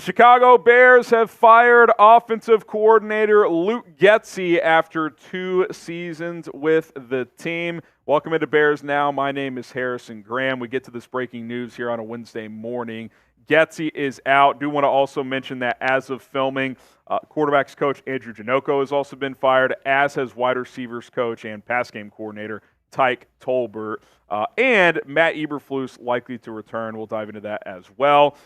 Chicago Bears have fired offensive coordinator Luke Getsy after 2 seasons with the team. Welcome into Bears Now. My name is Harrison Graham. We get to this breaking news here on a Wednesday morning. Getsy is out. Do want to also mention that as of filming, quarterbacks coach Andrew Janocko has also been fired, as has wide receivers coach and pass game coordinator Tyke Tolbert. And Matt Eberflus likely to return. We'll dive into that as well.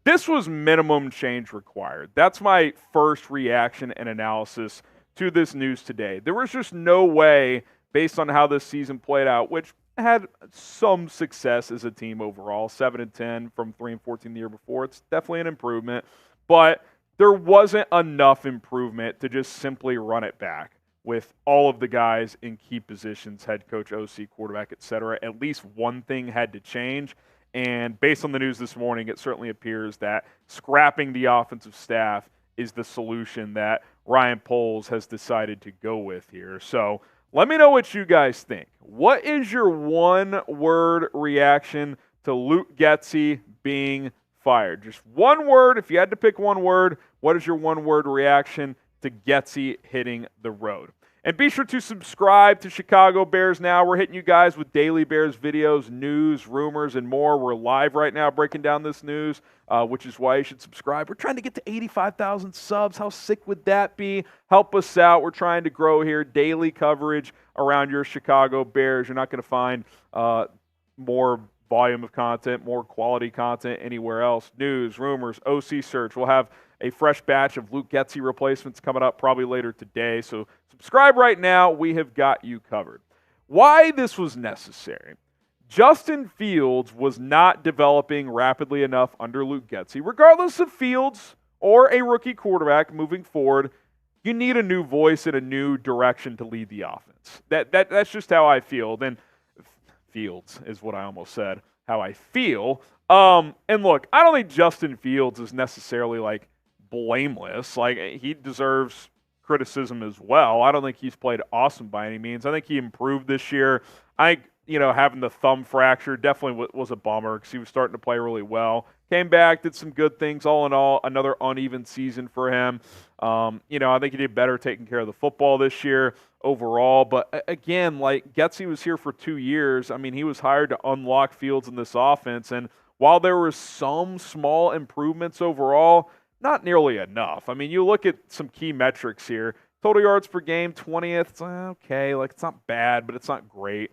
This was minimum change required. That's my first reaction and analysis to this news today. There was just no way, based on how this season played out, which had some success as a team overall, 7-10 from 3-14 the year before. It's definitely an improvement, but there wasn't enough improvement to just simply run it back with all of the guys in key positions, head coach, OC, quarterback, etc. At least one thing had to change. And based on the news this morning, it certainly appears that scrapping the offensive staff is the solution that Ryan Poles has decided to go with here. So let me know what you guys think. What is your one-word reaction to Luke Getsy being fired? Just one word. If you had to pick one word, what is your one-word reaction to Getsy hitting the road? And be sure to subscribe to Chicago Bears Now. We're hitting you guys with daily Bears videos, news, rumors, and more. We're live right now breaking down this news, which is why you should subscribe. We're trying to get to 85,000 subs. How sick would that be? Help us out. We're trying to grow here. Daily coverage around your Chicago Bears. You're not going to find more volume of content, more quality content anywhere else. News, rumors, OC search. We'll have a fresh batch of Luke Getsy replacements coming up probably later today. So subscribe right now. We have got you covered. Why this was necessary. Justin Fields was not developing rapidly enough under Luke Getsy. Regardless of Fields or a rookie quarterback moving forward, you need a new voice and a new direction to lead the offense. That's just how I feel. Then Fields is what I almost said, how I feel. And look, I don't think Justin Fields is necessarily like blameless. Like, he deserves criticism as well. I don't think he's played awesome by any means. I think he improved this year. Having the thumb fracture definitely was a bummer because he was starting to play really well. Came back, did some good things. All in all, another uneven season for him. I think he did better taking care of the football this year overall. But again, like, Getsy was here for 2 years. I mean, he was hired to unlock Fields in this offense. And while there were some small improvements overall, not nearly enough. I mean, you look at some key metrics here. Total yards per game, 20th. It's okay. Like, it's not bad, but it's not great.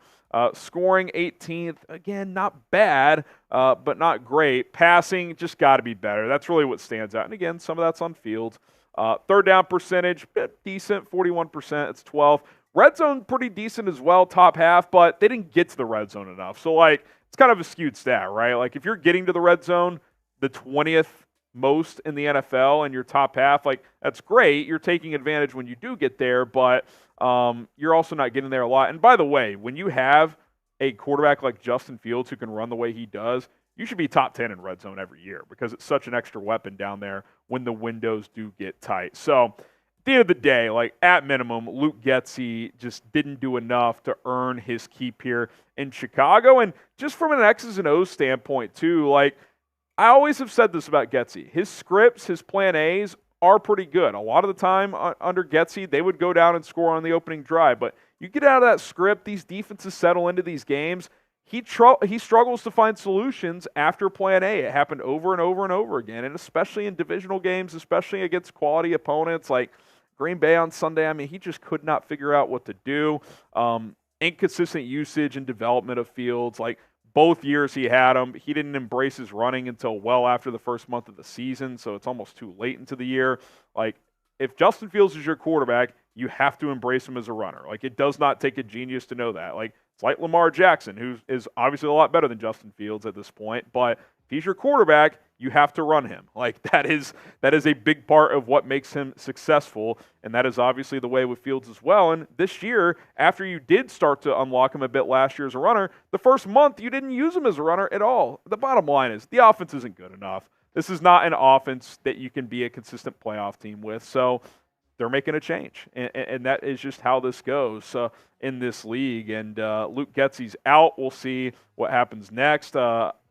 Scoring 18th. Again, not bad, but not great. Passing, just got to be better. That's really what stands out. And again, some of that's on Fields. Third down percentage, decent, 41%. It's 12. Red zone, pretty decent as well, top half, but they didn't get to the red zone enough. So, like, it's kind of a skewed stat, right? Like, if you're getting to the red zone, the 20th most in the NFL and your top half, like, that's great. You're taking advantage when you do get there, but you're also not getting there a lot. And by the way, when you have a quarterback like Justin Fields who can run the way he does, you should be top 10 in red zone every year because it's such an extra weapon down there when the windows do get tight. So at the end of the day, like, at minimum, Luke Getsy just didn't do enough to earn his keep here in Chicago. And just from an X's and O's standpoint too, like, I always have said this about Getsy. His scripts, his plan A's are pretty good. A lot of the time under Getsy, they would go down and score on the opening drive. But you get out of that script, these defenses settle into these games. He struggles to find solutions after plan A. It happened over and over and over again, and especially in divisional games, especially against quality opponents like Green Bay on Sunday. I mean, he just could not figure out what to do. Inconsistent usage and development of Fields. Like, both years he had him, he didn't embrace his running until well after the first month of the season, so it's almost too late into the year. Like, if Justin Fields is your quarterback, you have to embrace him as a runner. Like, it does not take a genius to know that. Like, it's like Lamar Jackson, who is obviously a lot better than Justin Fields at this point, but if he's your quarterback, you have to run him. Like, that is a big part of what makes him successful, and that is obviously the way with Fields as well. And this year, after you did start to unlock him a bit last year as a runner, the first month you didn't use him as a runner at all. The bottom line is the offense isn't good enough. This is not an offense that you can be a consistent playoff team with, so they're making a change, and that is just how this goes in this league. And Luke Getsy's out. We'll see what happens next.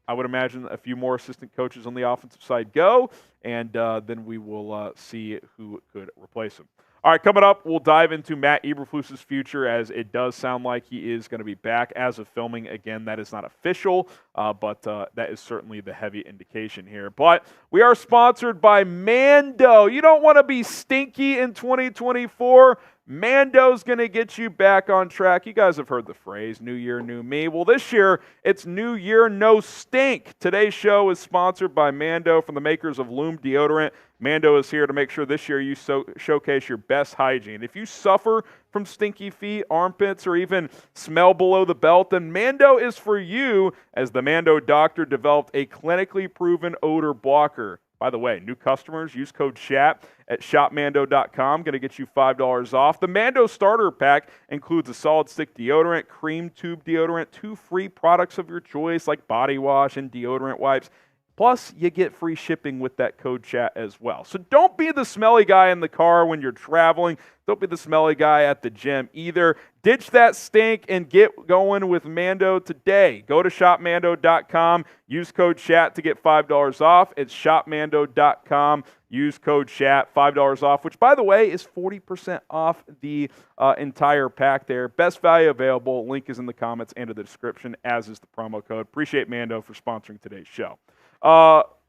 I would imagine a few more assistant coaches on the offensive side go, and then we will see who could replace him. All right, coming up, we'll dive into Matt Eberflus's future, as it does sound like he is going to be back as of filming. Again, that is not official, but that is certainly the heavy indication here. But we are sponsored by Mando. You don't want to be stinky in 2024. Mando's going to get you back on track. You guys have heard the phrase, new year, new me. Well, this year, it's new year, no stink. Today's show is sponsored by Mando, from the makers of Lume Deodorant. Mando is here to make sure this year you showcase your best hygiene. If you suffer from stinky feet, armpits, or even smell below the belt, then Mando is for you, as the Mando doctor developed a clinically proven odor blocker. By the way, new customers, use code CHAT at shopmando.com. Going to get you $5 off. The Mando starter pack includes a solid stick deodorant, cream tube deodorant, 2 free products of your choice like body wash and deodorant wipes. Plus, you get free shipping with that code CHAT as well. So don't be the smelly guy in the car when you're traveling. Don't be the smelly guy at the gym either. Ditch that stink and get going with Mando today. Go to shopmando.com. Use code CHAT to get $5 off. It's shopmando.com. Use code CHAT, $5 off, which, by the way, is 40% off the entire pack there. Best value available. Link is in the comments and in the description, as is the promo code. Appreciate Mando for sponsoring today's show.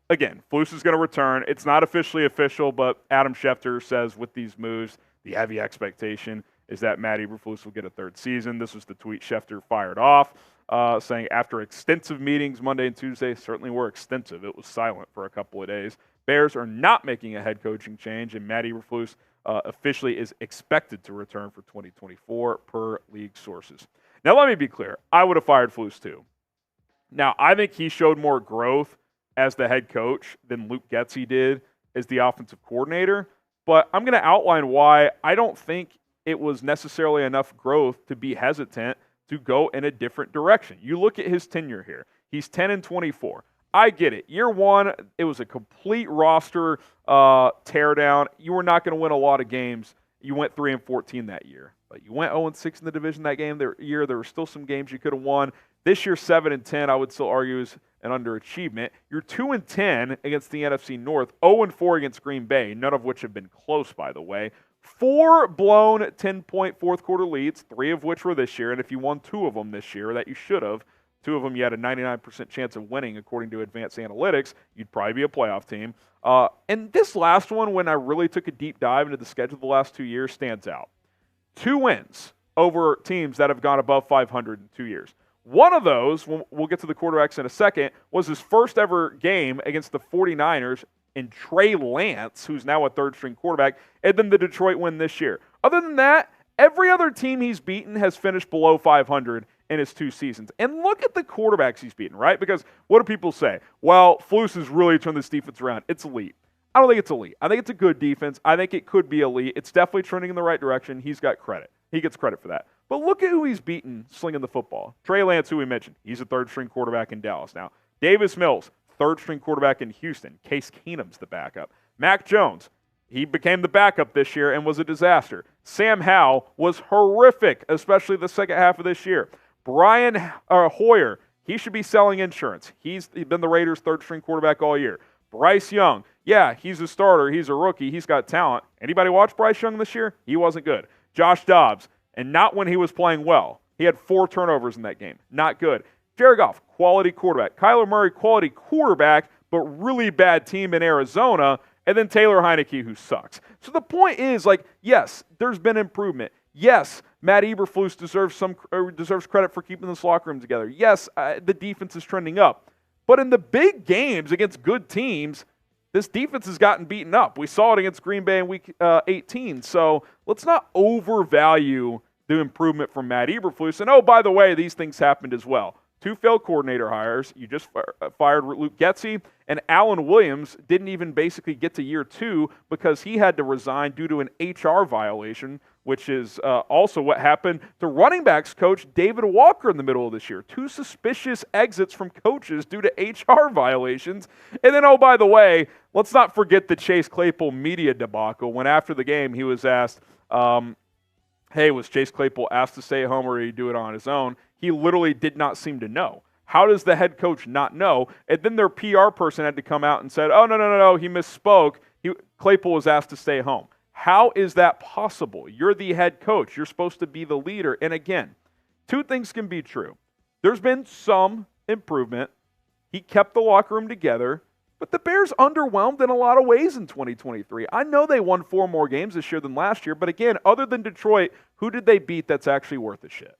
Again, Flus is going to return. It's not officially official, but Adam Schefter says with these moves, the heavy expectation is that Matt Eberflus will get a 3rd season. This was the tweet Schefter fired off, saying, after extensive meetings Monday and Tuesday, certainly were extensive. It was silent for a couple of days. Bears are not making a head coaching change, and Matt Eberflus officially is expected to return for 2024 per league sources. Now, let me be clear. I would have fired Flus too. Now, I think he showed more growth as the head coach than Luke Getsy did as the offensive coordinator, but I'm going to outline why I don't think it was necessarily enough growth to be hesitant to go in a different direction. You look at his tenure here. He's 10-24. I get it. Year one, it was a complete roster teardown. You were not going to win a lot of games. You went 3-14 that year, but you went 0-6 in the division that year. There were still some games you could have won. This year, 7-10, I would still argue is an underachievement. You're 2-10 against the NFC North, 0-4 against Green Bay, none of which have been close, by the way. 4 blown 10-point fourth quarter leads, 3 of which were this year, and if you won 2 of them this year that you should have, 2 of them you had a 99% chance of winning according to advanced analytics, you'd probably be a playoff team. And this last one, when I really took a deep dive into the schedule the last 2 years, stands out. 2 wins over teams that have gone above 500 in 2 years. One of those, we'll get to the quarterbacks in a second, was his first ever game against the 49ers in Trey Lance, who's now a 3rd-string quarterback, and then the Detroit win this year. Other than that, every other team he's beaten has finished below 500 in his 2 seasons. And look at the quarterbacks he's beaten, right? Because what do people say? Well, Flus has really turned this defense around. It's elite. I don't think it's elite. I think it's a good defense. I think it could be elite. It's definitely trending in the right direction. He's got credit. He gets credit for that. But look at who he's beaten slinging the football. Trey Lance, who we mentioned. He's a 3rd-string quarterback in Dallas now. Davis Mills, 3rd-string quarterback in Houston. Case Keenum's the backup. Mac Jones, he became the backup this year and was a disaster. Sam Howell was horrific, especially the second half of this year. Brian Hoyer, he should be selling insurance. He's been the Raiders' 3rd-string quarterback all year. Bryce Young, yeah, he's a starter. He's a rookie. He's got talent. Anybody watch Bryce Young this year? He wasn't good. Josh Dobbs, and not when he was playing well. He had 4 turnovers in that game. Not good. Jared Goff, quality quarterback. Kyler Murray, quality quarterback, but really bad team in Arizona. And then Taylor Heineke, who sucks. So the point is, yes, there's been improvement. Yes, Matt Eberflus deserves credit for keeping this locker room together. Yes, the defense is trending up. But in the big games against good teams, this defense has gotten beaten up. We saw it against Green Bay in Week 18. So let's not overvalue the improvement from Matt Eberflus. And, oh, by the way, these things happened as well. 2 failed coordinator hires. You just fired Luke Getsy, and Alan Williams didn't even basically get to year 2 because he had to resign due to an HR violation, which is also what happened to running backs coach David Walker in the middle of this year. 2 suspicious exits from coaches due to HR violations. And then, oh, by the way, let's not forget the Chase Claypool media debacle when after the game he was asked, hey, was Chase Claypool asked to stay at home or did he do it on his own? He literally did not seem to know. How does the head coach not know? And then their PR person had to come out and said, oh, no, he misspoke. Claypool was asked to stay home. How is that possible? You're the head coach. You're supposed to be the leader. And again, two things can be true. There's been some improvement. He kept the locker room together, but the Bears underwhelmed in a lot of ways in 2023. I know they won 4 more games this year than last year, but again, other than Detroit, who did they beat that's actually worth a shit?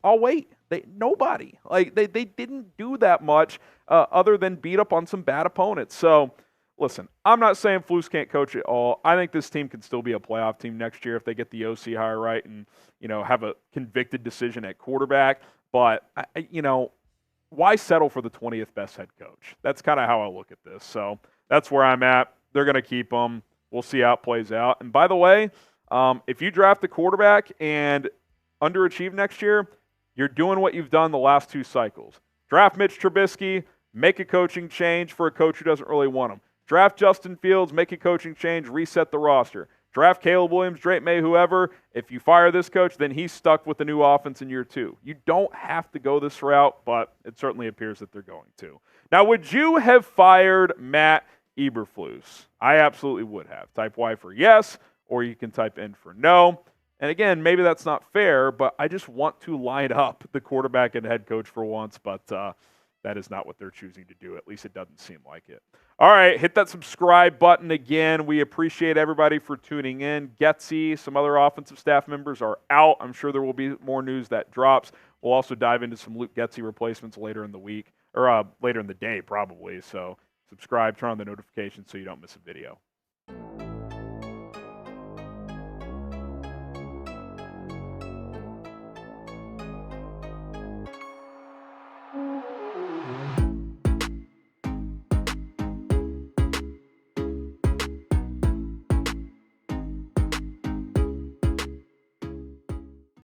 I'll wait. Nobody. They didn't do that much other than beat up on some bad opponents. So, listen, I'm not saying Flus can't coach at all. I think this team can still be a playoff team next year if they get the OC hire right and, have a convicted decision at quarterback. But, why settle for the 20th best head coach? That's kind of how I look at this. So that's where I'm at. They're going to keep him. We'll see how it plays out. And by the way, if you draft the quarterback and underachieve next year, you're doing what you've done the last 2 cycles. Draft Mitch Trubisky, make a coaching change for a coach who doesn't really want him. Draft Justin Fields, make a coaching change, reset the roster. Draft Caleb Williams, Drake May, whoever. If you fire this coach, then he's stuck with the new offense in year 2. You don't have to go this route, but it certainly appears that they're going to. Now, would you have fired Matt Eberflus? I absolutely would have. Type Y for yes, or you can type N for no. And again, maybe that's not fair, but I just want to line up the quarterback and head coach for once, but that is not what they're choosing to do. At least it doesn't seem like it. All right, hit that subscribe button again. We appreciate everybody for tuning in. Getsy, some other offensive staff members are out. I'm sure there will be more news that drops. We'll also dive into some Luke Getsy replacements later in the week, or later in the day probably. So subscribe, turn on the notifications so you don't miss a video.